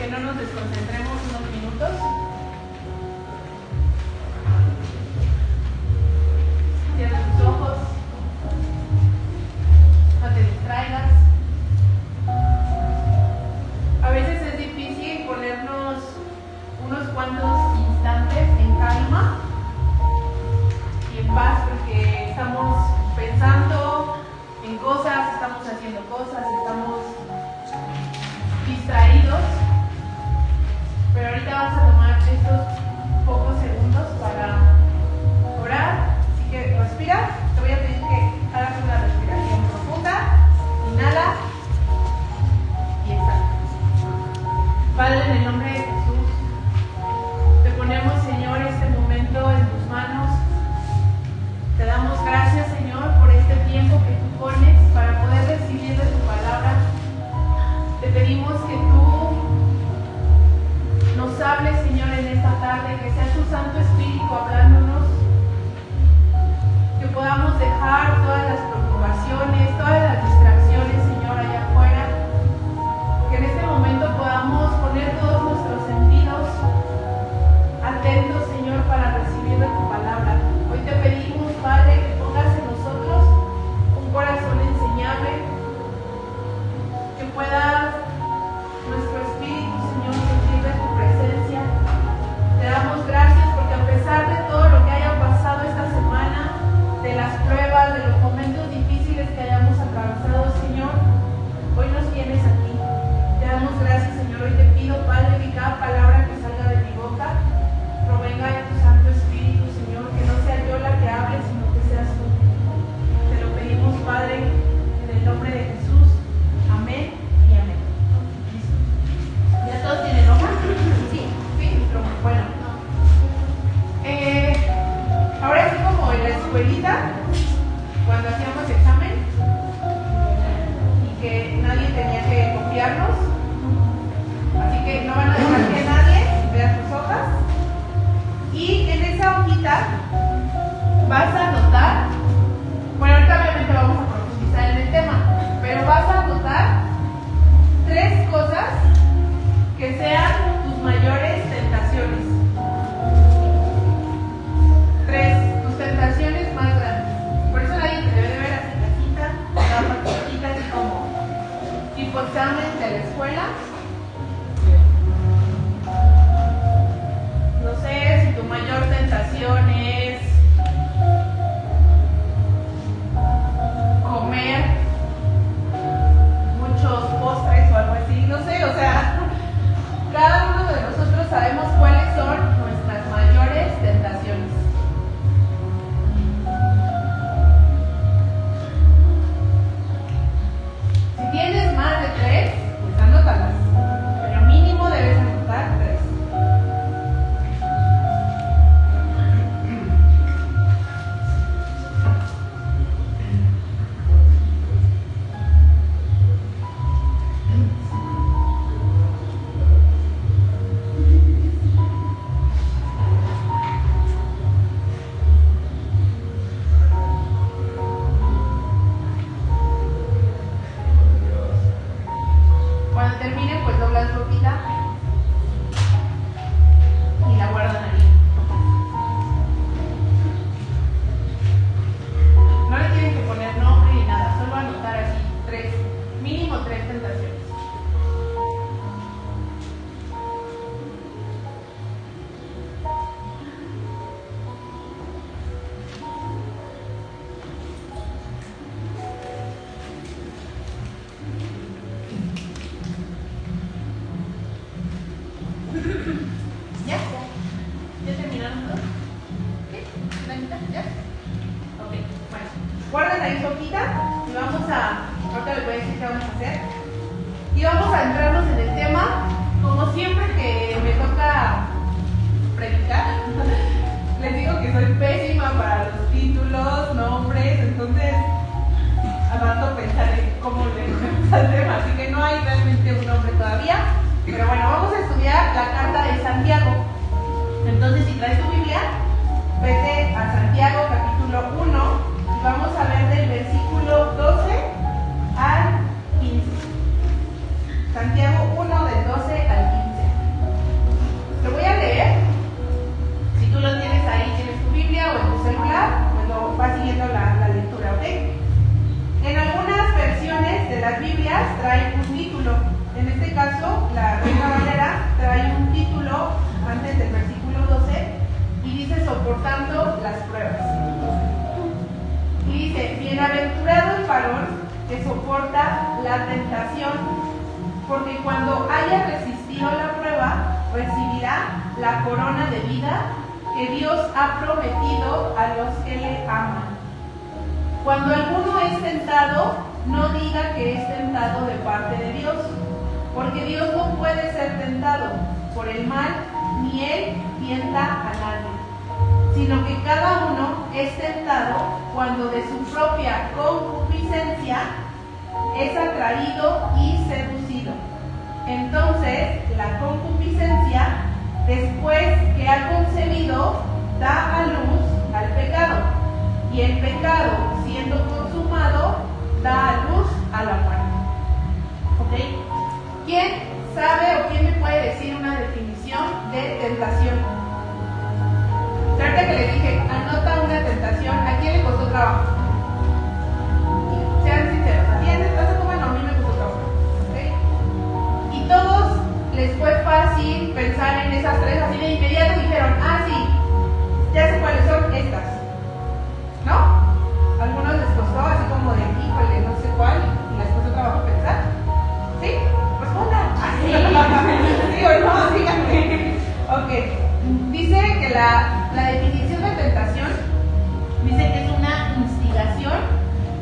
que no nos desconcentremos unos minutos. Cierra tus ojos, no te distraigas. A veces es difícil ponernos unos cuantos instantes en calma y en paz porque estamos pensando en cosas, estamos haciendo cosas, estamos distraídos. Pero ahorita vamos a tomar estos pocos segundos para orar. Así que respira. Te voy a pedir que hagas una respiración profunda. Inhala y exhala. Padre, en el nombre de Jesús, te ponemos, Señor, este momento en tus manos. Te damos gracias, Señor, por este tiempo que tú pones para poder recibir de tu palabra. Te pedimos que tú nos hables, Señor, en esta tarde, que sea tu Santo Espíritu hablándonos, que podamos dejar todas las preocupaciones, todas las distracciones, Señor, allá afuera, que en este momento podamos poner todos nuestros sentidos atentos, Señor, para recibir de tu palabra. Hoy te pedimos, Padre, que pongas en nosotros un corazón enseñable, que pueda nuestro espíritu, Señor, sentir de tu presencia. Te damos gracias porque a pesar de todo lo que haya pasado esta semana, de las pruebas, de los momentos difíciles que hayamos atravesado, Señor, hoy nos tienes aquí. Te damos gracias, Señor. Hoy te pido, Padre, que cada palabra que salga de mi boca provenga de tu Santo Espíritu, Señor, que no sea yo la que hable, sino que seas tú. Te lo pedimos, Padre, en el nombre de Jesús. Amén y amén. ¿Listo? ¿Ya todos tienen hoja? Sí. ¿Sí? Bueno. Ahora sí, como en la escuelita, cuando hacíamos examen y que nadie tenía que copiarnos, así que no van a dejar que nadie vea sus hojas. Y en esa hojita vas a anotar, bueno, ahorita obviamente vamos a profundizar en el tema, pero vas a anotar 3 cosas que sean tus mayores tentaciones. 3, tus tentaciones más grandes. Por eso nadie te debe de ver así casita, toda paquetita, así como tipo examen de la escuela. No sé si tu mayor tentación es comer muchos postres o algo así, no sé, o sea, cada uno de nosotros sabemos cuáles son nuestras mayores tentaciones. Si tienes más de 3, pues anótalas, pero mínimo debes anotar 3. Cuando termine, pues doblas ropita y la guardan ahí. No le tienen que poner nombre ni nada, solo anotar así 3, mínimo 3 tentaciones. ¿Ya? ¿Ya terminaron todos? ¿Sí? ¿La mitad? ¿Ya? Ok, bueno. Guarden ahí su hojita y vamos a... Ahorita les voy a decir qué vamos a hacer. Y vamos a entrarnos en el tema. Como siempre que me toca predicar, les digo que soy pésima para los títulos, nombres, entonces al rato pensaré cómo le metemos al tema. Así que no hay realmente un nombre todavía. Pero bueno, vamos a estudiar la carta de Santiago. Entonces, si traes tu Biblia, vete a Santiago capítulo 1 y vamos a ver del versículo 12 al 15. Santiago 1 del 12 al 15. trae un título. En este caso, la Reina Valera trae un título antes del versículo 12 y dice soportando las pruebas. Y dice, bienaventurado el varón que soporta la tentación, porque cuando haya resistido la prueba, recibirá la corona de vida que Dios ha prometido a los que le aman. Cuando alguno es tentado, no diga que es tentado de parte de Dios, porque Dios no puede ser tentado por el mal, ni Él tienta a nadie, sino que cada uno es tentado cuando de su propia concupiscencia es atraído y seducido. Entonces, la concupiscencia, después que ha concebido, da a luz al pecado, y el pecado, siendo consumado, da a luz a la muerte. ¿Ok? ¿Quién sabe o quién me puede decir una definición de tentación? Ahorita que les dije, anota una tentación, ¿a quién le costó trabajo? Sean sinceros, ¿a quién? Entonces, bueno, a mí me costó trabajo. ¿Ok? Y todos les fue fácil pensar en esas tres, así de inmediato dijeron, ah, sí, ya sé cuáles son estas, ¿no? A algunos les costó así como de, híjole, no sé cuál, y les costó trabajo pensar. ¿Sí? Respondan. ¿Sí? ¿Sí o no? Díganme. Ok. Dice que la definición de tentación dice que es una instigación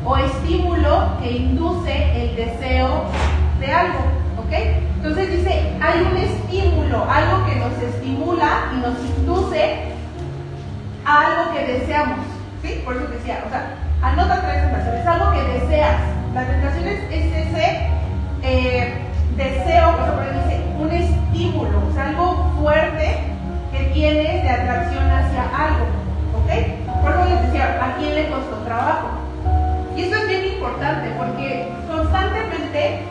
o estímulo que induce el deseo de algo. ¿Ok? Entonces dice, hay un estímulo, algo que nos estimula y nos induce a algo que deseamos. ¿Sí? Por eso decía, o sea, anota tres tentaciones, algo que deseas. La tentación es ese deseo, por ejemplo, dice un estímulo, o sea, algo fuerte que tienes de atracción hacia algo. ¿Ok? Por eso les decía, ¿a quién le costó trabajo? Y esto es bien importante porque constantemente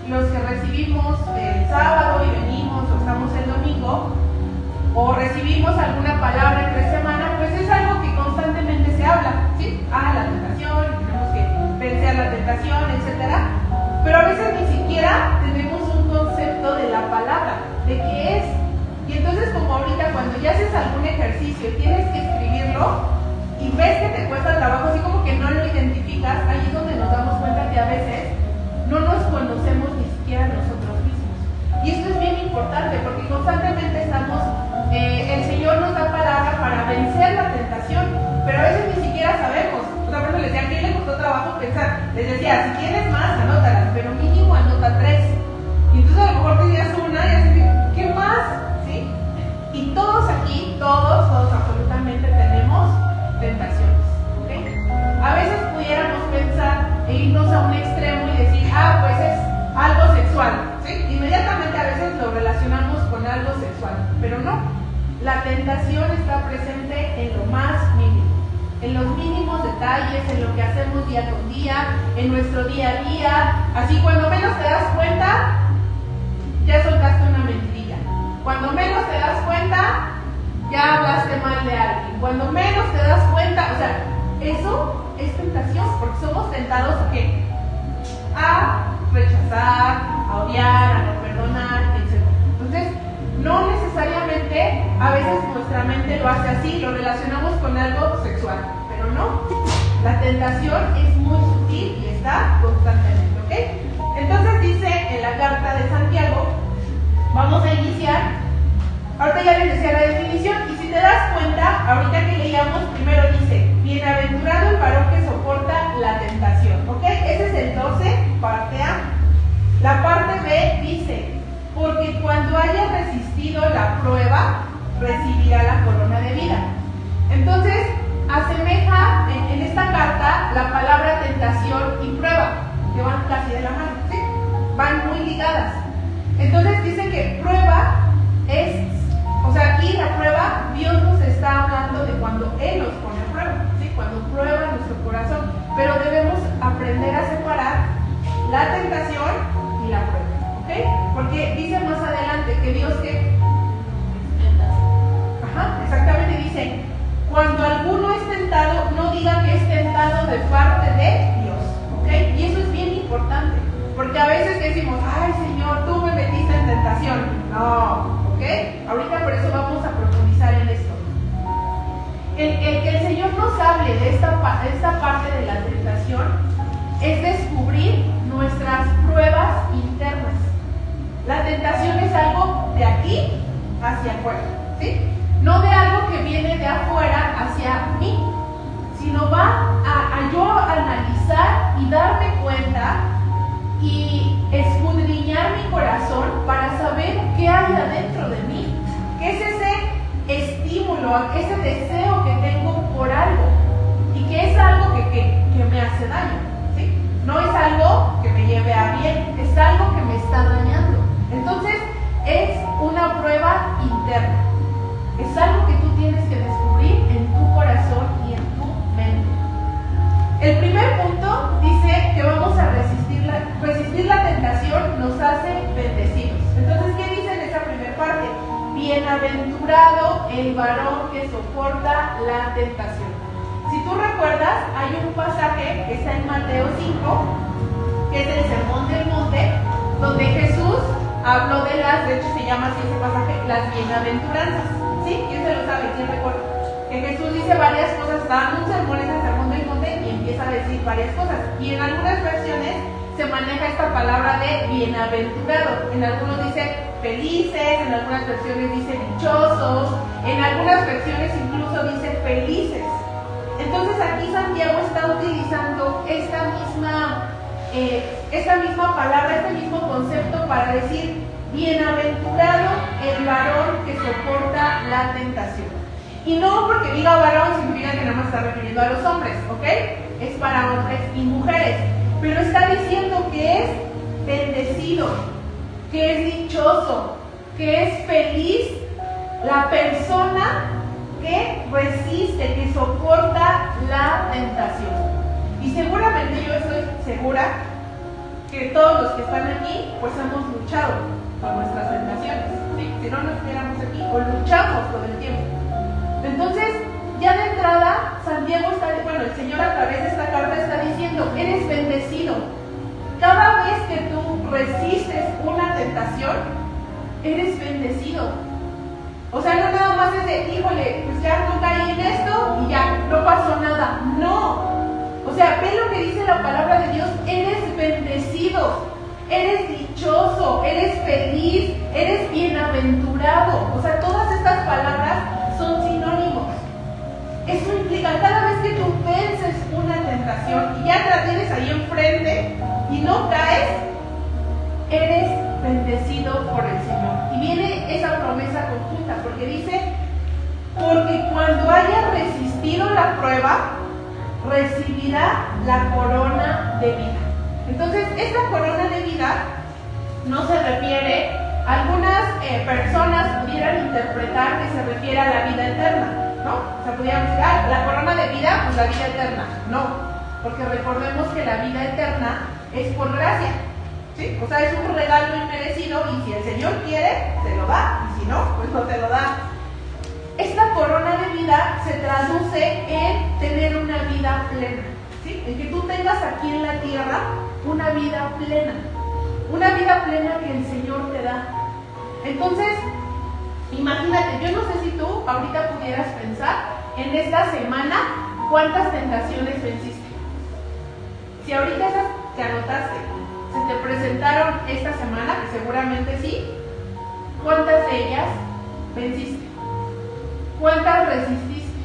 los que recibimos el sábado y venimos o estamos el domingo o recibimos alguna palabra entre semana, pues es algo que constantemente se habla, ¿sí? Ah, la tentación, tenemos que vencer la tentación, etcétera. Pero a veces ni siquiera tenemos un concepto de la palabra, de qué es. Y entonces, como ahorita cuando ya haces algún ejercicio y tienes que escribirlo y ves que te cuesta trabajo, así como que no lo identificas, ahí es donde nos damos cuenta que a veces no nos conocemos ni siquiera nosotros mismos. Y esto es bien importante porque constantemente estamos, el Señor nos da palabra para vencer la tentación, pero a veces ni siquiera sabemos. Por ejemplo, les decía, ¿a quién le costó trabajo pensar? Les decía, si tienes más, anótalas, pero mínimo anota 3. Y entonces a lo mejor te dirías una y así, ¿qué más? ¿Sí? Y todos aquí, todos absolutamente tenemos tentaciones. ¿Ok? A veces pudiéramos pensar e irnos a un extremo y decir, ah, pues es algo sexual. ¿Sí? Inmediatamente a veces lo relacionamos con algo sexual, pero no. La tentación está presente en lo más mínimo, en los mínimos detalles, en lo que hacemos día con día, en nuestro día a día. Así cuando menos te das cuenta, ya soltaste una mentirilla. Cuando menos te das cuenta, ya hablaste mal de alguien. Cuando menos te das cuenta, o sea, eso es tentación, porque somos tentados ¿a qué? A rechazar, a odiar, a no perdonar, etc. Entonces, no necesariamente, a veces nuestra mente lo hace así, lo relacionamos con algo sexual, pero no. La tentación es muy sutil y está constantemente, ¿ok? Entonces dice en la carta de Santiago, vamos a iniciar, ahorita ya les decía la definición, y si te das cuenta, ahorita que leíamos, primero dice, bienaventurado el varón que soporta la tentación, ¿ok? Ese es el 12, parte A. La parte B dice, porque cuando haya resistido la prueba, recibirá la corona de vida. Entonces, asemeja en esta carta la palabra tentación y prueba, que van casi de la mano, ¿sí? Van muy ligadas. Entonces dice que prueba es, o sea, aquí la prueba, Dios nos está hablando de cuando Él nos pone a prueba, ¿sí? Cuando prueba nuestro corazón, pero debemos aprender a separar la tentación y la prueba. ¿Ok? Porque dice más adelante que Dios que... Ajá, exactamente dice, cuando alguno es tentado, no diga que es tentado de parte de Dios. ¿Ok? Y eso es bien importante, porque a veces esta parte de la tentación es descubrir nuestras pruebas internas. La tentación es algo de aquí hacia afuera, ¿sí? No de algo que viene de afuera hacia mí, sino va a yo analizar y darme cuenta y escudriñar mi corazón para saber qué hay adentro de mí, qué es ese estímulo, ese deseo que tengo por algo y que es algo que me hace daño, ¿sí? No es algo que me lleve a bien, es algo que me está dañando. Entonces es una prueba interna, es algo que tú tienes que descubrir en tu corazón y en tu mente. El primer punto dice que vamos a resistir la tentación nos hace bendecidos. Entonces, ¿qué dice en esa primera parte? Bienaventurado el varón que soporta la tentación. Si tú recuerdas, hay un pasaje que está en Mateo 5, que es el Sermón del Monte, donde Jesús habló de hecho se llama así ese pasaje, las bienaventuranzas. ¿Sí? ¿Quién se lo sabe? ¿Quién recuerda? Que Jesús dice varias cosas, da un sermón en el Sermón del Monte y empieza a decir varias cosas. Y en algunas versiones se maneja esta palabra de bienaventurado. En algunos dice felices, en algunas versiones dice dichosos, en algunas versiones incluso dice felices. Entonces aquí Santiago está utilizando esta misma palabra, este mismo concepto para decir bienaventurado el varón que soporta la tentación. Y no porque diga varón significa que nada más está refiriendo a los hombres, ¿ok? Es para hombres y mujeres. Pero está diciendo que es bendecido, que es dichoso, que es feliz la persona que resiste, que soporta la tentación. Y seguramente yo estoy segura que todos los que están aquí pues hemos luchado con nuestras tentaciones, ¿sí? Si no estuviéramos aquí o luchamos todo el tiempo. Entonces, ya de entrada, el Señor a través de esta carta está diciendo, eres bendecido. Cada vez que tú resistes una tentación, eres bendecido. O sea, no nada más es de, híjole, pues ya no caí en esto y ya, no pasó nada. No. O sea, ve lo que dice la palabra de Dios, eres bendecido, eres dichoso, eres feliz, eres bienaventurado. O sea, todas estas palabras son sinónimos. Eso implica, cada vez que tú vences una tentación y ya te la tienes ahí enfrente y no caes, eres bendecido por el Señor. Y viene esa promesa conjunta, porque dice, porque cuando haya resistido la prueba, recibirá la corona de vida. Entonces, esta corona de vida no se refiere, algunas personas pudieran interpretar que se refiere a la vida eterna, ¿no? O sea, pudieran decir, la corona de vida, pues la vida eterna. No, porque recordemos que la vida eterna es por gracia, ¿sí? O sea, es un regalo inmerecido y si el Señor quiere, te lo da, y si no, pues no te lo da. Esta corona de vida se traduce en tener una vida plena, ¿sí? En que tú tengas aquí en la tierra una vida plena que el Señor te da. Entonces, imagínate, yo no sé si tú ahorita pudieras pensar en esta semana cuántas tentaciones venciste. Si ahorita esas que anotaste se te presentaron esta semana, que seguramente sí, ¿cuántas de ellas venciste? ¿Cuántas resististe?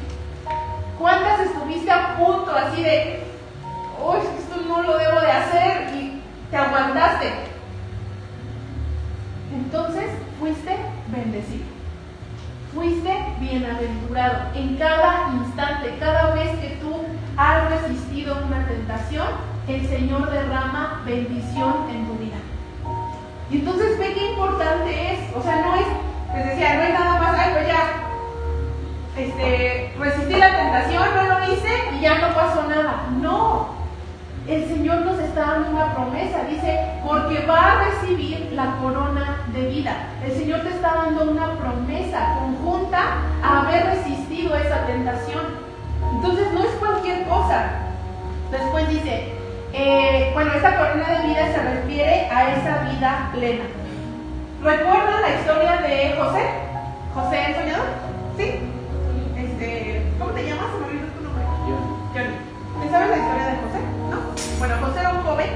¿Cuántas estuviste a punto así de, esto no lo debo de hacer y te aguantaste? Entonces fuiste bendecido, fuiste bienaventurado en cada instante, cada vez que tú has resistido una tentación, el Señor derrama bendición en tu vida. Y entonces ve qué importante es, o sea, no es, les decía, no es nada más, pues ya, resistí la tentación, no lo hice y ya no pasó nada. No, el Señor nos está dando una promesa, dice, porque va a recibir la corona de vida. El Señor te está dando una promesa conjunta a haber resistido esa tentación. Entonces no es cualquier cosa. Después dice, esta corona de vida se refiere a esa vida plena. ¿Recuerdan la historia de José? ¿José el soñador? ¿Sí? ¿Cómo te llamas? ¿Se me olvidó tu nombre? Johnny. ¿Sí sabes la historia de José? ¿No? Bueno, José era un joven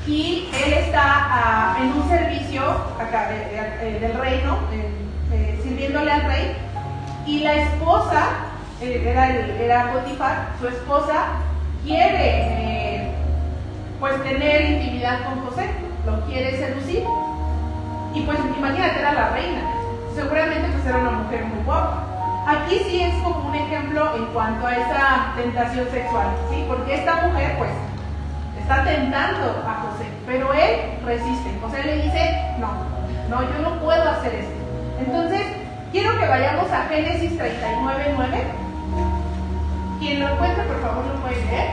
y él está en un servicio acá del reino, sirviéndole al rey, y la esposa, era Potifar, su esposa, quiere pues tener intimidad con José, lo quiere seducir, y pues imagínate, era la reina, seguramente pues era una mujer muy guapa. Aquí sí es como un ejemplo en cuanto a esa tentación sexual, ¿sí? Porque esta mujer pues está tentando a José, pero él resiste. José le dice, no, yo no puedo hacer esto. Entonces, quiero que vayamos a Génesis 39:9. Quien lo encuentre, por favor, lo puede leer.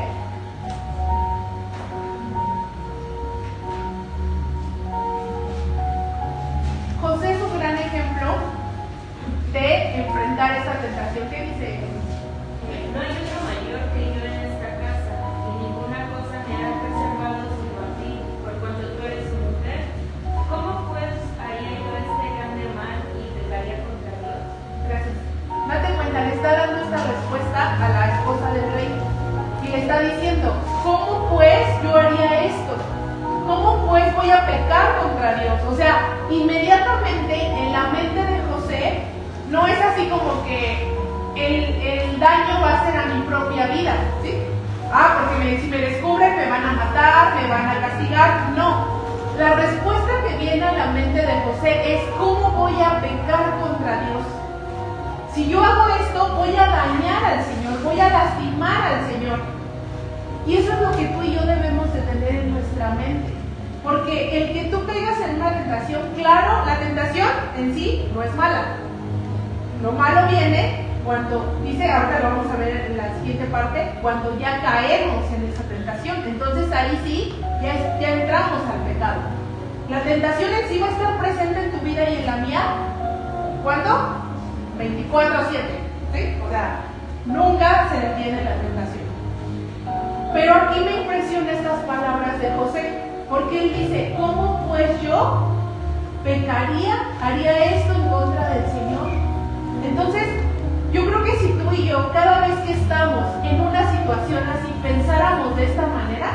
José es un gran ejemplo de enfrentar esta tentación. ¿Qué dice? No hay otro mayor que yo en esta casa, y ninguna cosa me ha reservado sino a ti, por cuanto tú eres su mujer. ¿Cómo pues haría yo este grande mal y pecaría contra Dios? Gracias. Date cuenta, le está dando esta respuesta a la esposa del rey y le está diciendo, ¿cómo pues yo haría esto? ¿Cómo pues voy a pecar contra Dios? O sea, inmediatamente en la mente de José no es así como que el daño va a ser a mi propia vida, ¿sí? Porque si me descubren me van a matar, me van a castigar. No, la respuesta que viene a la mente de José es ¿cómo voy a pecar contra Dios? Si yo hago esto, voy a dañar al Señor, voy a lastimar al Señor. Y eso es lo que tú y yo debemos de tener en nuestra mente. Porque el que tú caigas en una tentación, claro, la tentación en sí no es mala. Lo malo viene cuando, dice, ahora lo vamos a ver en la siguiente parte, cuando ya caemos en esa tentación. Entonces ahí sí, ya entramos al pecado. La tentación en sí va a estar presente en tu vida y en la mía. ¿Cuándo? 24/7, ¿sí? O sea, nunca se detiene la tentación. Pero aquí me impresionan estas palabras de José, porque él dice, ¿cómo pues yo haría esto en contra del Señor? Entonces, yo creo que si tú y yo, cada vez que estamos en una situación así, pensáramos de esta manera,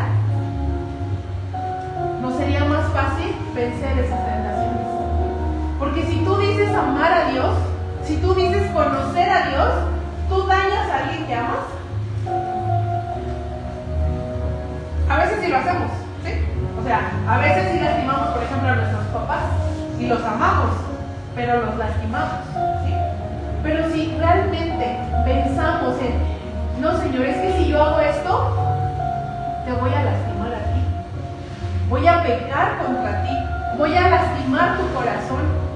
nos sería más fácil vencer esas tentaciones. Porque si tú dices amar a Dios, si tú dices conocer a Dios, ¿tú dañas a alguien que amas? A veces sí lo hacemos, ¿sí? O sea, a veces sí lastimamos, por ejemplo, a nuestros papás y los amamos, pero los lastimamos, ¿sí? Pero si realmente pensamos en, no Señor, es que si yo hago esto, te voy a lastimar a ti, voy a pecar contra ti, voy a lastimar tu corazón.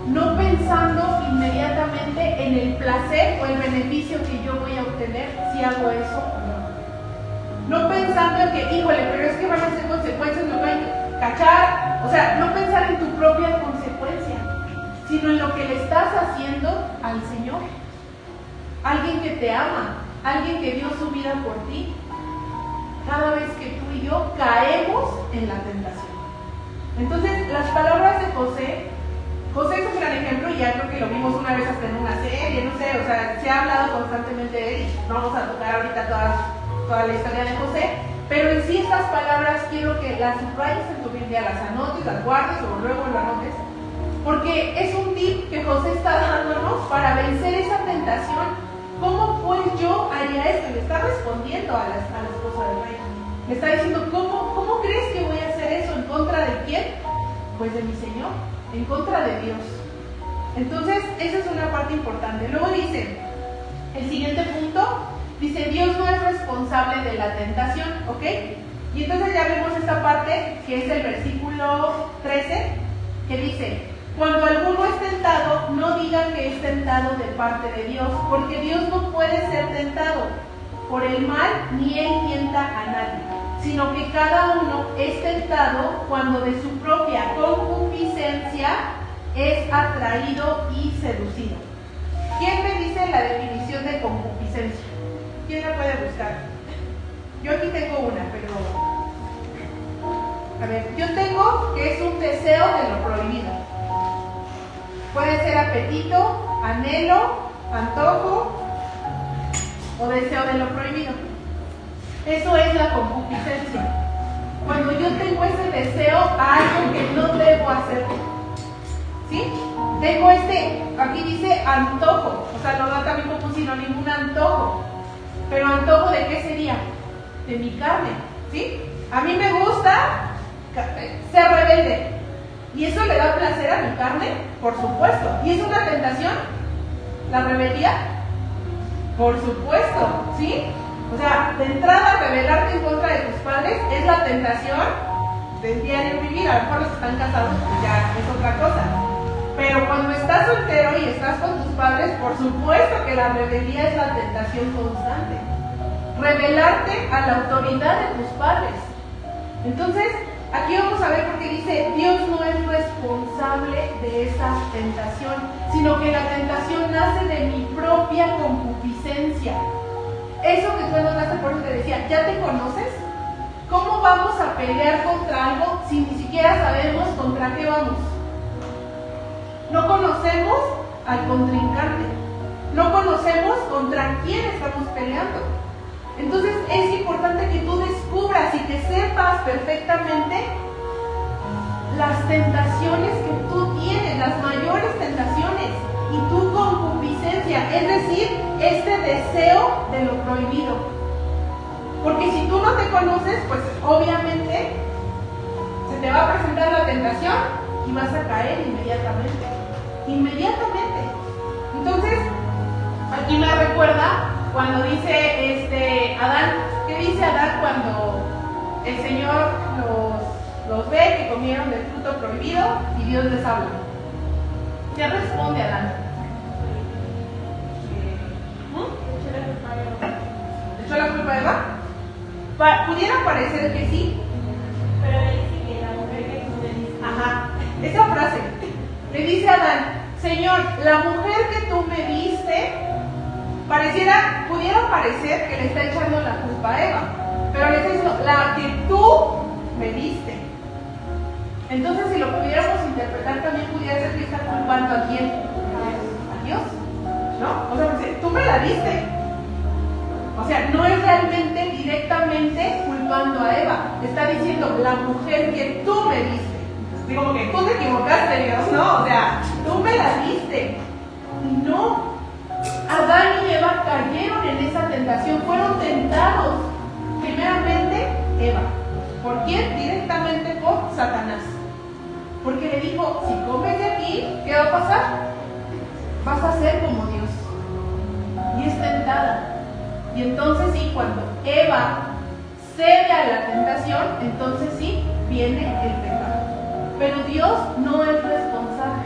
No pensando inmediatamente en el placer o el beneficio que yo voy a obtener si hago eso o no. No pensando en que, híjole, pero es que van a ser consecuencias, me van a cachar. O sea, no pensar en tu propia consecuencia, sino en lo que le estás haciendo al Señor. Alguien que te ama, alguien que dio su vida por ti. Cada vez que tú y yo caemos en la tentación. Entonces, las palabras de José es un gran ejemplo, y ya creo que lo vimos una vez hasta en una serie, no sé, o sea, se ha hablado constantemente de él, y vamos a tocar ahorita toda la historia de José, pero en sí estas palabras quiero que las subrayes en tu Biblia, las anotes, las guardes o luego lo anotes, porque es un tip que José está dándonos para vencer esa tentación. ¿Cómo pues yo haría esto? Le está respondiendo a la esposa del rey, le está diciendo, ¿cómo crees que voy a hacer eso? ¿En contra de quién? Pues de mi Señor, en contra de Dios. Entonces, esa es una parte importante. Luego dice, el siguiente punto, dice, Dios no es responsable de la tentación, ¿ok? Y entonces ya vemos esta parte, que es el versículo 13, que dice, cuando alguno es tentado, no diga que es tentado de parte de Dios, porque Dios no puede ser tentado por el mal, ni Él tienta a nadie, sino que cada uno es tentado cuando de su propia concupiscencia es atraído y seducido. ¿Quién me dice la definición de concupiscencia? ¿Quién la puede buscar? Yo aquí tengo una, pero... A ver, yo tengo que es un deseo de lo prohibido. Puede ser apetito, anhelo, antojo, o deseo de lo prohibido. Eso es la concupiscencia. Cuando yo tengo ese deseo a algo que no debo hacer. ¿Sí? Tengo aquí dice antojo, o sea, lo da también como sinónimo un antojo. Pero antojo ¿de qué sería? De mi carne, ¿sí? A mí me gusta ser rebelde. ¿Y eso le da placer a mi carne? Por supuesto. ¿Y es una tentación? ¿La rebeldía? Por supuesto, ¿sí? O sea, de entrada, rebelarte en contra de tus padres es la tentación del diario vivir. A lo mejor los que están casados, pues ya es otra cosa. Pero cuando estás soltero y estás con tus padres, por supuesto que la rebeldía es la tentación constante. Rebelarte a la autoridad de tus padres. Entonces, aquí vamos a ver porque dice, Dios no es responsable de esa tentación, sino que la tentación nace de mi propia concupiscencia. Eso que tú notaste, por eso te decía, ¿ya te conoces? ¿Cómo vamos a pelear contra algo si ni siquiera sabemos contra qué vamos? No conocemos al contrincante, no conocemos contra quién estamos peleando. Entonces es importante que tú descubras y que sepas perfectamente las tentaciones que tú tienes, las mayores tentaciones, y tu concupiscencia, es decir, este deseo de lo prohibido. Porque si tú no te conoces, pues obviamente se te va a presentar la tentación y vas a caer inmediatamente. Inmediatamente. Entonces, aquí me recuerda cuando dice Adán, ¿qué dice Adán cuando el Señor los ve que comieron del fruto prohibido y Dios les habla? ¿Qué responde Adán? ¿Le echó la culpa a Eva? Pudiera parecer que sí. Pero le dice que la mujer que tú me diste. Ajá, esa frase. Le dice a Adán, Señor, la mujer que tú me diste, pudiera parecer que le está echando la culpa a Eva, pero le está diciendo, la que tú me diste. Entonces, si lo pudiéramos interpretar, también pudiera ser que está culpando a quién, a Dios, ¿no? O sea, porque tú me la diste. O sea, no es realmente directamente culpando a Eva, está diciendo, la mujer que tú me diste. Digo, como que tú te equivocaste, Dios, ¿no? O sea, tú me la diste. Y no. Adán y Eva cayeron en esa tentación, fueron tentados. Primeramente, Eva. ¿Por quién? Directamente por Satanás. Porque le dijo, si comes de aquí, ¿qué va a pasar? Vas a ser como Dios. Y es tentada. Y entonces sí, cuando Eva cede a la tentación, entonces sí, viene el pecado. Pero Dios no es responsable.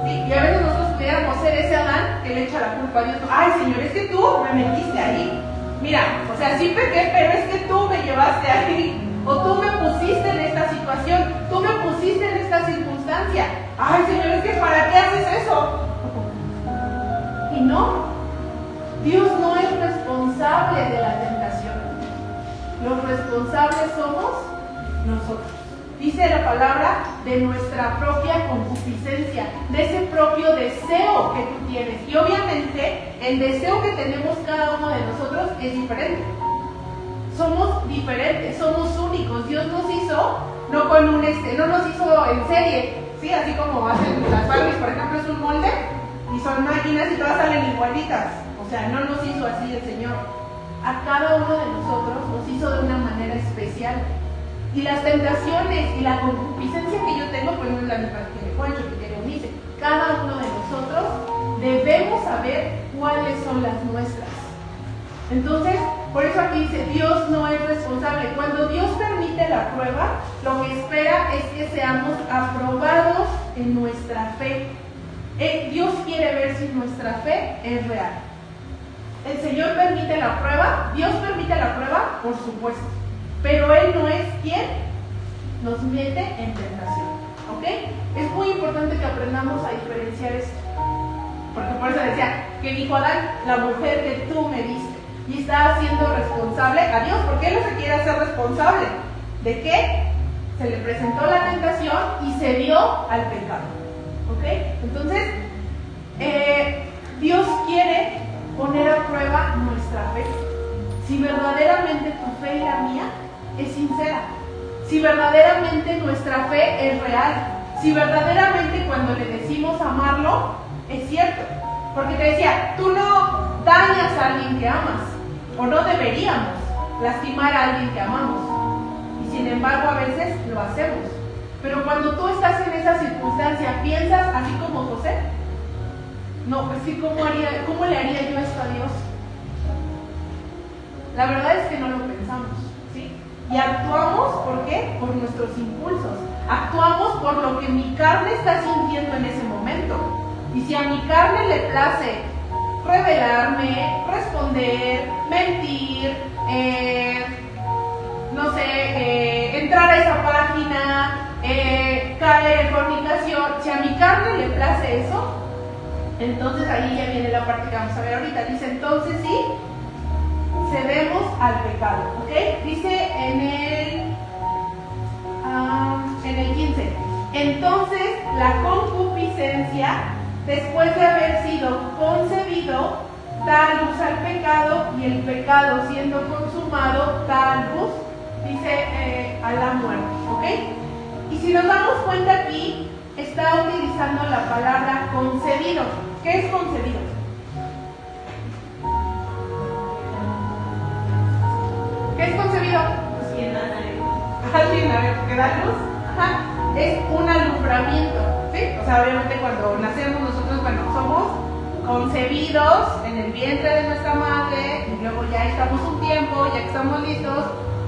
¿Sí? Y a veces nosotros pudiéramos ser ese Adán que le echa la culpa a Dios. Ay, Señor, es que tú me metiste ahí. Mira, o sea, sí pequé, pero es que tú me llevaste ahí. O tú me pusiste en esta situación. Tú me pusiste en esta circunstancia. Ay, Señor, es que ¿para qué haces eso? Y no. Dios no es responsable de la tentación. Los responsables somos nosotros. Dice la palabra de nuestra propia concupiscencia, de ese propio deseo que tú tienes. Y obviamente el deseo que tenemos cada uno de nosotros es diferente. Somos diferentes, somos únicos. Dios nos hizo no con no nos hizo en serie, ¿sí? Así como hacen las Barbies, por ejemplo, es un molde y son máquinas y todas salen igualitas. O sea, no nos hizo así el Señor. A cada uno de nosotros nos hizo de una manera especial. Y las tentaciones y la concupiscencia que yo tengo, pues no es la misma que tiene Juancho, que tiene Eunice. Cada uno de nosotros debemos saber cuáles son las nuestras. Entonces, por eso aquí dice, Dios no es responsable. Cuando Dios permite la prueba, lo que espera es que seamos aprobados en nuestra fe. Dios quiere ver si nuestra fe es real. El Señor permite la prueba, Dios permite la prueba, por supuesto, pero Él no es quien nos mete en tentación, ¿ok? Es muy importante que aprendamos a diferenciar esto, porque por eso decía, que dijo Adán, la mujer que tú me diste, y está haciendo responsable a Dios, porque Él no se quiere hacer responsable, ¿de qué? Se le presentó la tentación y se dio al pecado, ¿ok? Entonces, Dios quiere poner a prueba nuestra fe. Si verdaderamente tu fe y la mía es sincera, si verdaderamente nuestra fe es real, si verdaderamente cuando le decimos amarlo es cierto. Porque te decía, tú no dañas a alguien que amas, o no deberíamos lastimar a alguien que amamos, y sin embargo a veces lo hacemos. Pero cuando tú estás en esa circunstancia, ¿piensas así como José? No, pues sí, ¿cómo le haría yo esto a Dios? La verdad es que no lo pensamos, ¿sí? Y actuamos, ¿por qué? Por nuestros impulsos. Actuamos por lo que mi carne está sintiendo en ese momento. Y si a mi carne le place rebelarme, responder, mentir, entrar a esa página, caer en fornicación, si a mi carne le place eso, entonces ahí ya viene la parte que vamos a ver ahorita. Dice, entonces sí, cedemos al pecado, ¿ok? Dice en el 15, entonces la concupiscencia, después de haber sido concebido, da luz al pecado, y el pecado, siendo consumado, da luz, dice, a la muerte, ¿ok? Y si nos damos cuenta aquí, está utilizando la palabra concebido. ¿Qué es concebido? ¿Qué es concebido? Alguien, a ver, ¿qué da luz? Ajá. Es un alumbramiento, ¿sí? O sea, obviamente cuando nacemos nosotros, bueno, somos concebidos en el vientre de nuestra madre, y luego ya estamos un tiempo, ya que estamos listos,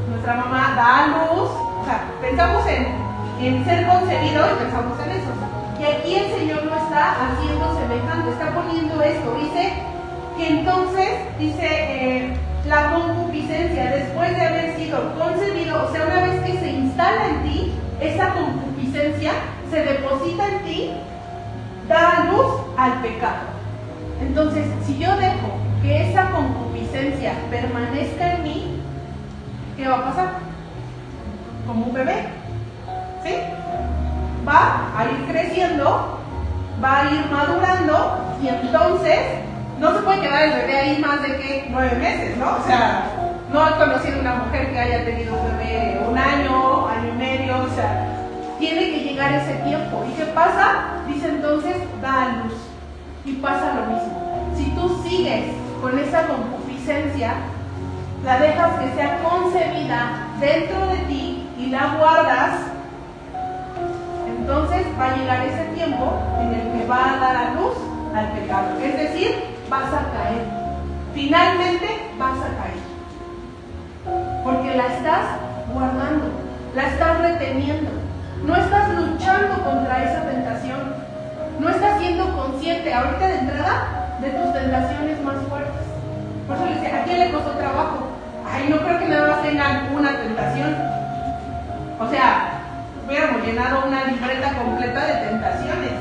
nuestra mamá da luz, o sea, pensamos en ser concebidos y pensamos en eso. Y aquí el Señor lo está haciendo semejante, está poniendo esto, dice que entonces, la concupiscencia, después de haber sido concebido, o sea, una vez que se instala en ti, esa concupiscencia se deposita en ti, da luz al pecado. Entonces, si yo dejo que esa concupiscencia permanezca en mí, ¿qué va a pasar? Como un bebé, ¿sí? Va a ir creciendo, va a ir madurando, y entonces no se puede quedar el bebé ahí más de que 9 meses, ¿no? O sea, no he conocido una mujer que haya tenido un bebé 1 año, año y medio, o sea, tiene que llegar ese tiempo. ¿Y qué pasa? Dice entonces, da a luz. Y pasa lo mismo. Si tú sigues con esa concupiscencia, la dejas que sea concebida dentro de ti y la guardas, entonces va a llegar ese tiempo en el que va a dar a luz al pecado. Es decir, vas a caer. Finalmente vas a caer. Porque la estás guardando, la estás reteniendo. No estás luchando contra esa tentación. No estás siendo consciente ahorita de entrada de tus tentaciones más fuertes. Por eso les decía, ¿a quién le costó trabajo? Ay, no creo que nada más tengan una tentación. O sea, hubiéramos llenado una libreta completa de tentaciones.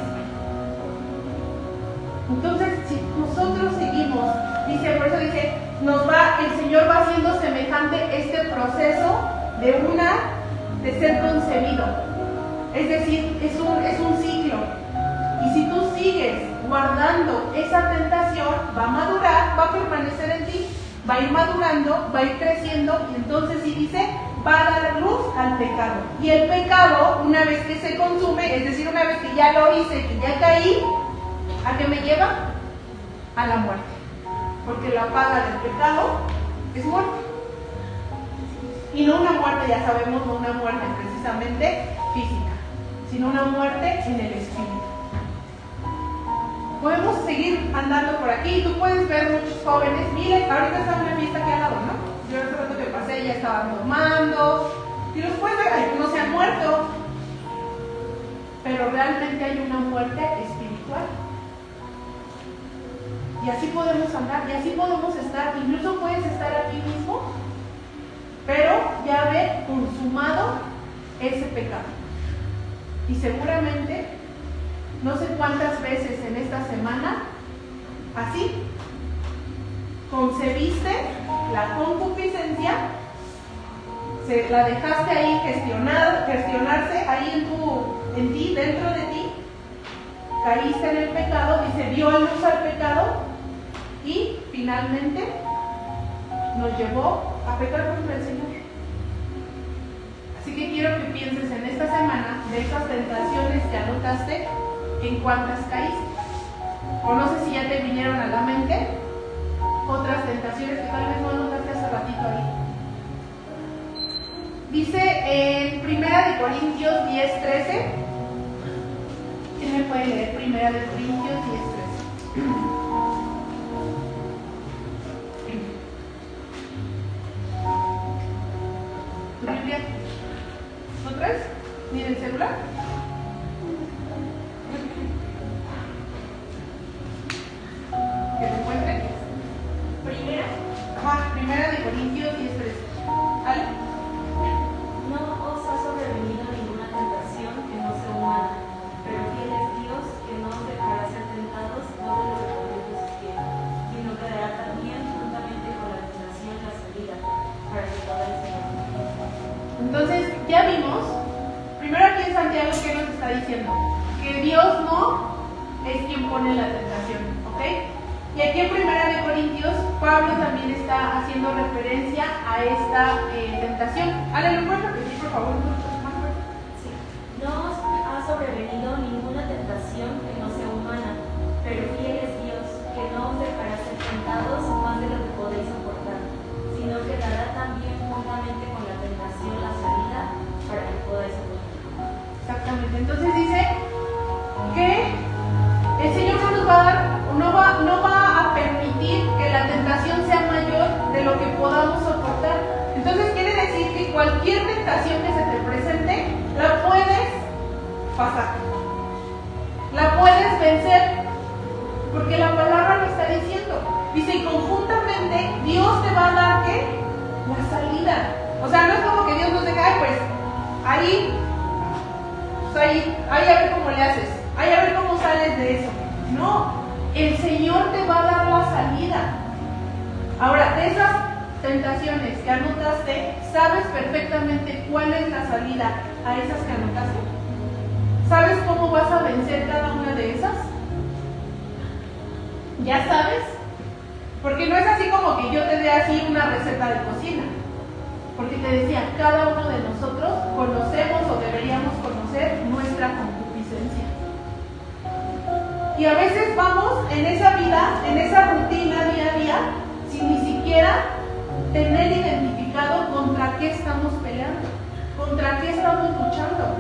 Entonces, si nosotros seguimos, por eso dice, el Señor va haciendo semejante este proceso de ser concebido. Es decir, es un ciclo. Y si tú sigues guardando esa tentación, va a madurar, va a permanecer en ti, va a ir madurando, va a ir creciendo, y entonces sí dice, va a dar luz al pecado. Y el pecado, una vez que se consume, es decir, una vez que ya lo hice, que ya caí, ¿a qué me lleva? A la muerte. Porque la paga del pecado es muerte. Y no una muerte, ya sabemos, no una muerte precisamente física, sino una muerte en el espíritu. Podemos seguir andando por aquí, tú puedes ver muchos jóvenes, miren, ahorita está una fiesta aquí al lado, ¿no? Yo hace rato que pasé, ya estaban tomando, y los puedes ver, algunos se han muerto, pero realmente hay una muerte espiritual. Y así podemos andar, y así podemos estar, incluso puedes estar aquí mismo, pero ya haber consumado ese pecado. Y seguramente, no sé cuántas veces en esta semana, así, concebiste la concupiscencia, la dejaste ahí gestionarse ahí en ti, dentro de ti, caíste en el pecado y se dio a luz al pecado, y finalmente nos llevó a pecar contra el Señor. Así que quiero que pienses en esta semana de esas tentaciones que anotaste, en cuántas caíste. O no sé si ya te vinieron a la mente otras tentaciones que tal vez no anotaste hace ratito ahí. Dice en 1 Corintios 10:13. ¿Quién me puede leer 1 Corintios 10:13? ¿Tu Biblia? ¿No traes? ¿Ni en el celular? ¿Que lo encuentren? Primera de Corintios 10:13. ¿Ale? No os ha sobrevenido ninguna tentación que no sea humana, pero fiel es Dios, que no os dejará ser tentados más de lo que podéis resistir, sino que dará también juntamente con la tentación la salida, para que podáis sobrevivir. Entonces, ya vimos, primero aquí en Santiago, ¿qué nos está diciendo? Que Dios no es quien pone la tentación, ¿ok? Y aquí en 1 Corintios, Pablo también está haciendo referencia a esta tentación. Ale, ¿lo puedes repetir, por favor? Sí. No os ha sobrevenido ninguna tentación que no sea humana, pero fiel es Dios, que no os dejará ser tentados más de lo que podéis soportar, sino que dará también juntamente con la tentación la salida para que podáis soportar. Exactamente. Entonces dice que el Señor no nos va a dar, no va a permitir que la tentación sea mayor de lo que podamos soportar. Entonces quiere decir que cualquier tentación que se te presente, la puedes pasar, la puedes vencer, porque la palabra lo está diciendo. Dice, y conjuntamente Dios te va a dar, ¿qué? La salida. O sea, no es como que Dios nos diga, ay, pues, ahí a ver cómo le haces, ahí a ver cómo sales de eso. No, el Señor te va a dar la salida. Ahora, de esas tentaciones que anotaste, ¿sabes perfectamente cuál es la salida a esas que anotaste? ¿Sabes cómo vas a vencer cada una de esas? ¿Ya sabes? Porque no es así como que yo te dé así una receta de cocina. Porque te decía, cada uno de nosotros conocemos o deberíamos conocer nuestra concupiscencia. Y a veces vamos en esa vida, en esa rutina día a día, sin ni siquiera tener identificado contra qué estamos peleando, contra qué estamos luchando.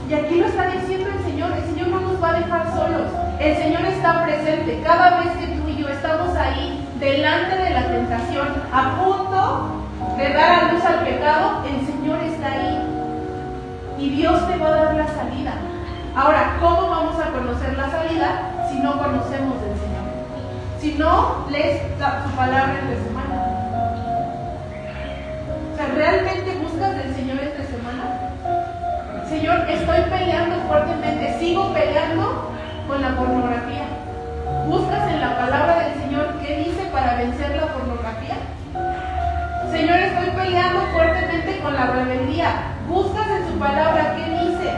Y aquí lo está diciendo el Señor no nos va a dejar solos. El Señor está presente. Cada vez que tú y yo estamos ahí, delante de la tentación, a punto de dar a luz al pecado, el Señor está ahí. Y Dios te va a dar la salida. Ahora, ¿cómo vamos a conocer la salida si no conocemos del Señor? Si no lees su palabra entre semana. O sea, ¿realmente buscas del Señor entre semana? Señor, estoy peleando fuertemente, sigo peleando con la pornografía. ¿Buscas en la palabra del Señor qué dice para vencer la pornografía? Señor, estoy peleando fuertemente con la rebeldía. ¿Buscas en su palabra qué dice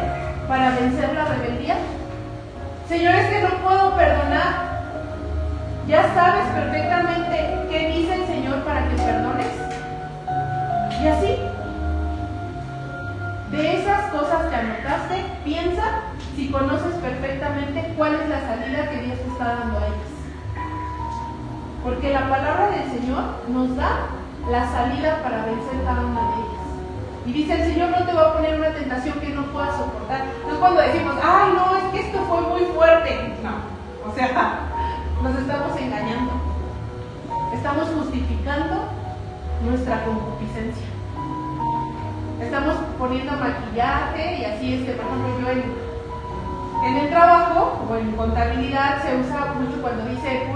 para vencer la rebeldía? Señor, es que no puedo perdonar. ¿Ya sabes perfectamente qué dice el Señor para que perdones? Y así, de esas cosas que anotaste, piensa si conoces perfectamente cuál es la salida que Dios te está dando a ellas. Porque la palabra del Señor nos da la salida para vencer cada una de ellas. Y dice, el Señor no te va a poner una tentación que no puedas soportar. Entonces cuando decimos, ay no, es que esto fue muy fuerte. No, o sea, nos estamos engañando. Estamos justificando nuestra concupiscencia. Estamos poniendo maquillaje y así, por ejemplo, yo en el trabajo o en contabilidad se usa mucho cuando dice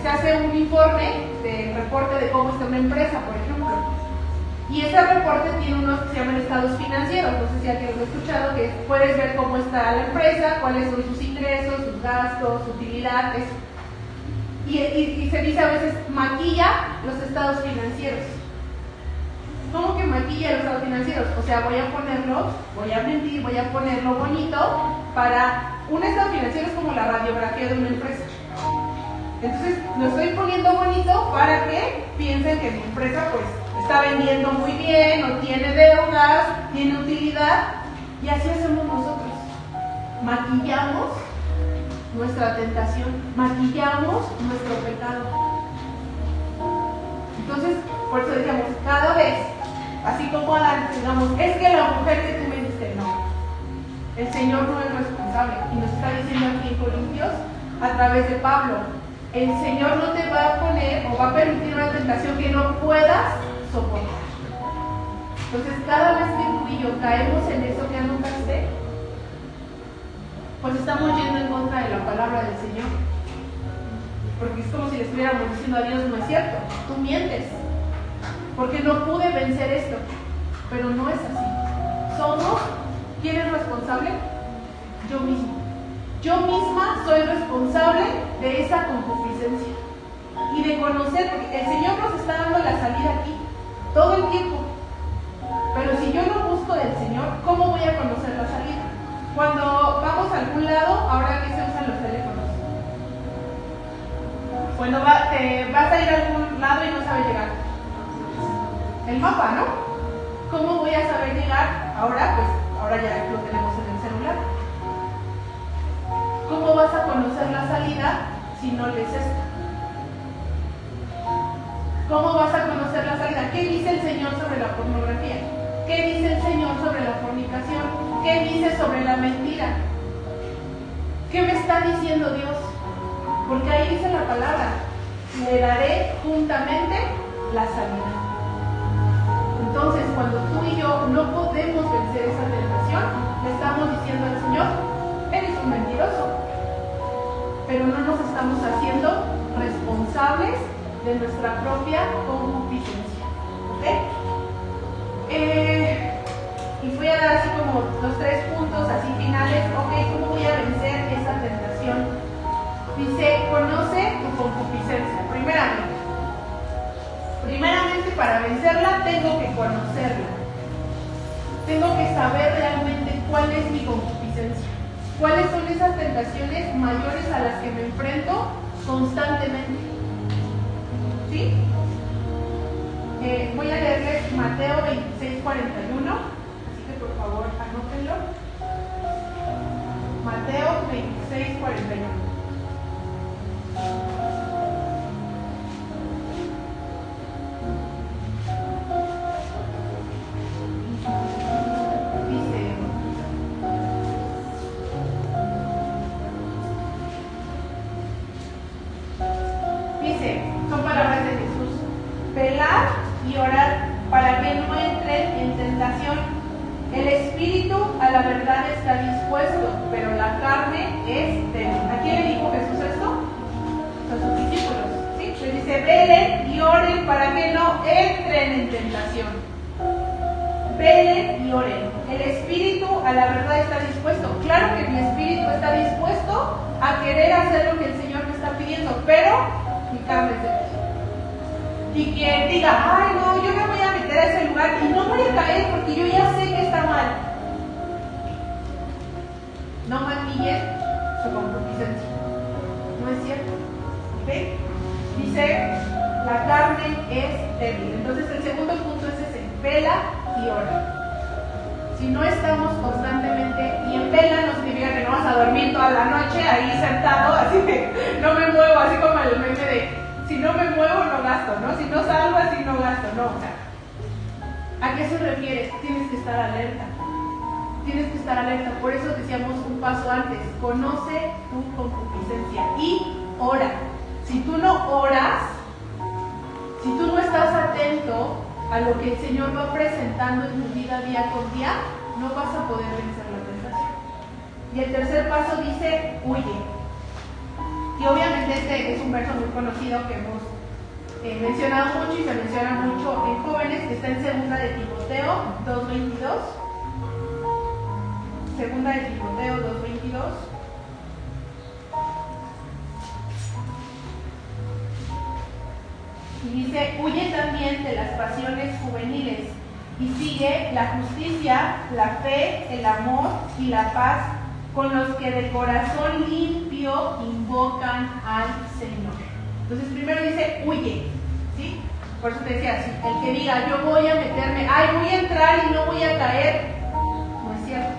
se hace un informe de reporte de cómo está una empresa, por ejemplo. Y ese reporte tiene unos que se llaman estados financieros. No sé si alguien lo ha escuchado, que puedes ver cómo está la empresa, cuáles son sus ingresos, sus gastos, utilidades. Y se dice a veces, maquilla los estados financieros. ¿Cómo que maquilla los estados financieros? O sea, voy a ponerlo bonito para... Un estado financiero es como la radiografía de una empresa. Entonces lo estoy poniendo bonito para que piensen que mi empresa pues está vendiendo muy bien, no tiene deudas, tiene utilidad. Y así hacemos nosotros. Maquillamos nuestra tentación, maquillamos nuestro pecado. Entonces, por eso decíamos, cada vez, así como Adán, digamos, es que la mujer que tú me diste, no. El Señor no es responsable. Y nos está diciendo aquí en Corintios, a través de Pablo, el Señor no te va a poner o va a permitir una tentación que no puedas soportar. Entonces, cada vez que tú y yo caemos en eso que anotaste, pues estamos yendo en contra de la palabra del Señor. Porque es como si le estuviéramos diciendo a Dios, no es cierto, tú mientes. Porque no pude vencer esto. Pero no es así. ¿Quién es responsable? Yo mismo. Yo misma soy responsable de esa concupiscencia. Y de conocer, porque el Señor nos está dando la salida aquí, todo el tiempo. Pero si yo no busco del Señor, ¿cómo voy a conocer la salida? Cuando vamos a algún lado, ahora que se usan los teléfonos. Cuando te vas a ir a algún lado y no sabes llegar. El mapa, ¿no? ¿Cómo voy a saber llegar? Ahora ya lo tenemos en el celular. ¿Cómo vas a conocer la salida si no lees esto? ¿Cómo vas a conocer la salida? ¿Qué dice el Señor sobre la pornografía? ¿Qué dice el Señor sobre la fornicación? ¿Qué dice sobre la mentira? ¿Qué me está diciendo Dios? Porque ahí dice la palabra, le daré juntamente la salida. Entonces, cuando tú y yo no podemos vencer esa tentación, le estamos diciendo al Señor, eres un mentiroso. Pero no nos estamos haciendo responsables de nuestra propia concupiscencia. ¿Ok? Y voy a dar así como los 3 puntos así finales. Ok, ¿cómo voy a vencer esa tentación? Dice, conoce tu concupiscencia. Primeramente para vencerla tengo que conocerla. Tengo que saber realmente cuál es mi concupiscencia. ¿Cuáles son esas tentaciones mayores a las que me enfrento constantemente? ¿Sí? Voy a leerles Mateo 26:41, así que por favor anótenlo. Mateo 26:41. Son palabras de Jesús. Velar y orar para que no entren en tentación. El espíritu a la verdad está dispuesto, pero la carne es débil. ¿A quién le dijo Jesús esto? A sus discípulos. ¿Sí? Le dice, velen y oren para que no entren en tentación. Velen y oren. El espíritu a la verdad está dispuesto. Claro que mi espíritu está dispuesto a querer hacer lo que el Señor me está pidiendo, pero mi carne es débil. Y quien diga, ay no, yo me voy a meter a ese lugar y no voy a caer porque yo ya sé que está mal. No maquillen su concupiscencia. No es cierto. ¿Ok? Dice, la carne es débil. Entonces el segundo punto es ese, vela y ora. Si no estamos constantemente, y en vela no significa que no vas a dormir toda la noche ahí sentado, así que no me muevo, así como el meme de si no me muevo no gasto, ¿no? Si no salgo así no gasto, no. O sea, ¿a qué se refiere? Tienes que estar alerta. Tienes que estar alerta. Por eso decíamos un paso antes, conoce tu concupiscencia y ora. Si tú no oras, si tú no estás atento a lo que el Señor va presentando en tu vida día con día, no vas a poder vencer la tentación. Y el tercer paso dice, huye. Y obviamente este es un verso muy conocido que hemos mencionado mucho y se menciona mucho en jóvenes, que está en 2 de Timoteo 2:22. 2 de Timoteo 2:22. Y dice, huye también de las pasiones juveniles y sigue la justicia, la fe, el amor y la paz con los que de corazón limpio invocan al Señor. Entonces primero dice, huye, ¿sí? Por eso te decía, sí, el que diga, yo voy a meterme, ay, voy a entrar y no voy a caer, no es cierto.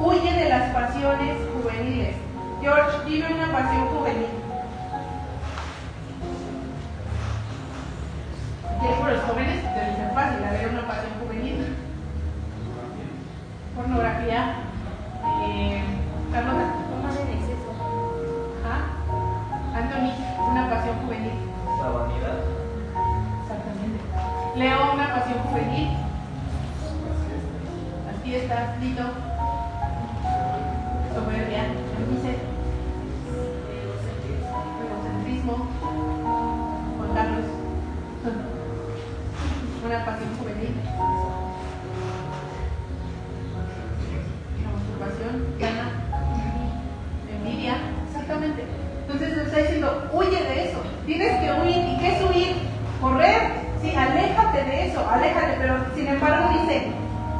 Huye de las pasiones juveniles. George, vive una pasión juvenil. Y por los jóvenes debe ser fácil haber una pasión juvenil. Pornografía. Carlota. ¿Cómo en exceso? Anthony, una pasión juvenil. La vanidad. Exactamente. Leo, una pasión juvenil. Las fiestas. Lito. Soberbia. Eunice. Egocentrismo. Juan Carlos. Una pasión juvenil. La masturbación. Gana. Envidia. Exactamente. Entonces nos está diciendo, huye de eso. Tienes que huir. ¿Y qué es huir? Correr. Sí, aléjate de eso, aléjate. Pero sin embargo dice,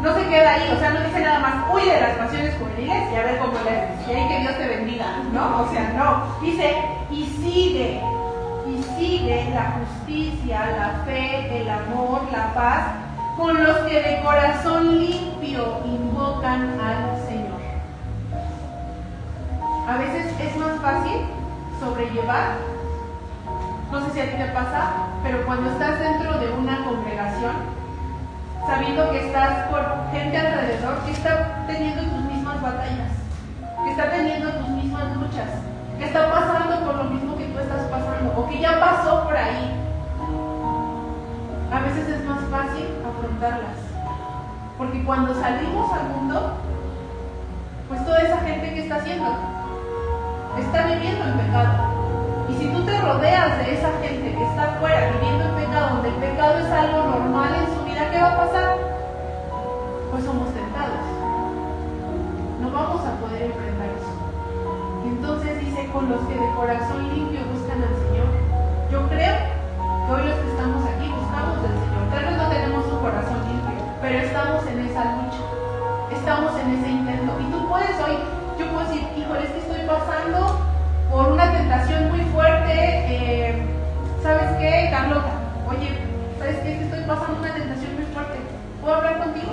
no se queda ahí. O sea, no dice nada más, huye de las pasiones juveniles y a ver cómo le haces. Y ahí que Dios te bendiga, ¿no? O sea, no. Dice, y sigue la justicia, la fe, el amor, la paz, con los que de corazón limpio invocan al Señor. A veces es más fácil sobrellevar, no sé si a ti te pasa, pero cuando estás dentro de una congregación, sabiendo que estás por gente alrededor que está teniendo tus mismas batallas, que está teniendo tus mismas luchas, que está pasando por lo mismo que tú estás pasando, o que ya pasó por ahí, a veces es más fácil afrontarlas, porque cuando salimos al mundo, pues toda esa gente que está haciendo, está viviendo en pecado. Y si tú te rodeas de esa gente que está afuera viviendo en pecado, donde el pecado es algo normal en su vida, ¿qué va a pasar? Pues somos tentados. No vamos a poder enfrentar eso. Y entonces dice, con los que de corazón limpio buscan al Señor. Yo creo que hoy los que estamos aquí buscamos del Señor. Tal vez no tenemos un corazón limpio, pero estamos en esa lucha. Estamos en ese intento. Y tú puedes hoy, yo puedo decir, híjole, es que estoy pasando por una tentación muy fuerte. ¿Sabes qué, Carlota? Oye, ¿sabes qué? Es que estoy pasando una tentación muy fuerte. ¿Puedo hablar contigo?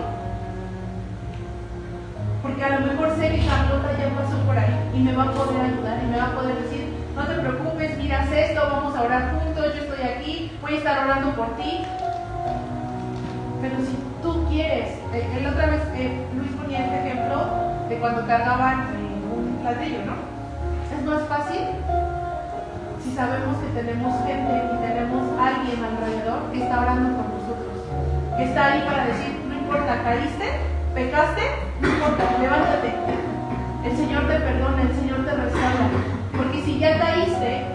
Porque a lo mejor sé que Carlota ya pasó por ahí y me va a poder ayudar y me va a poder decir, no te preocupes, mira, haz esto, vamos a orar juntos, yo estoy aquí, voy a estar orando por ti. Pero si tú quieres, la otra vez Luis ponía este ejemplo de cuando cargaban un ladrillo, ¿no? Es más fácil si sabemos que tenemos gente y tenemos alguien alrededor que está orando por nosotros, que está ahí para decir, no importa, caíste, pecaste, no importa, levántate, el Señor te perdona, el Señor te restaura, porque si ya caíste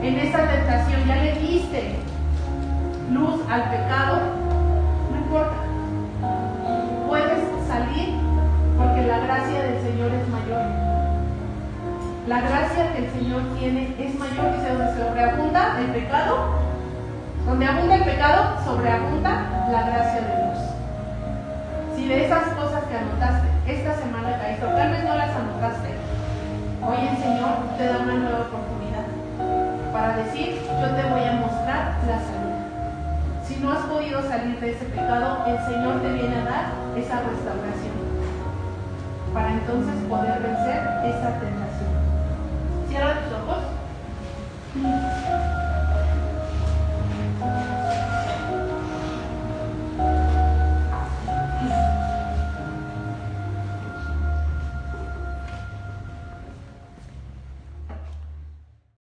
en esa tentación, ya le diste luz al pecado, no importa, puedes salir porque la gracia del Señor es mayor. La gracia que el Señor tiene es mayor, dice, donde sobreabunda el pecado, donde abunda el pecado, sobreabunda la gracia de Dios. Si de esas cosas que anotaste esta semana caíste, o tal vez no las anotaste, hoy el Señor te da una nueva oportunidad para decir, yo te voy a mostrar la salida. Si no has podido salir de ese pecado, el Señor te viene a dar esa restauración para entonces poder vencer esa tentación.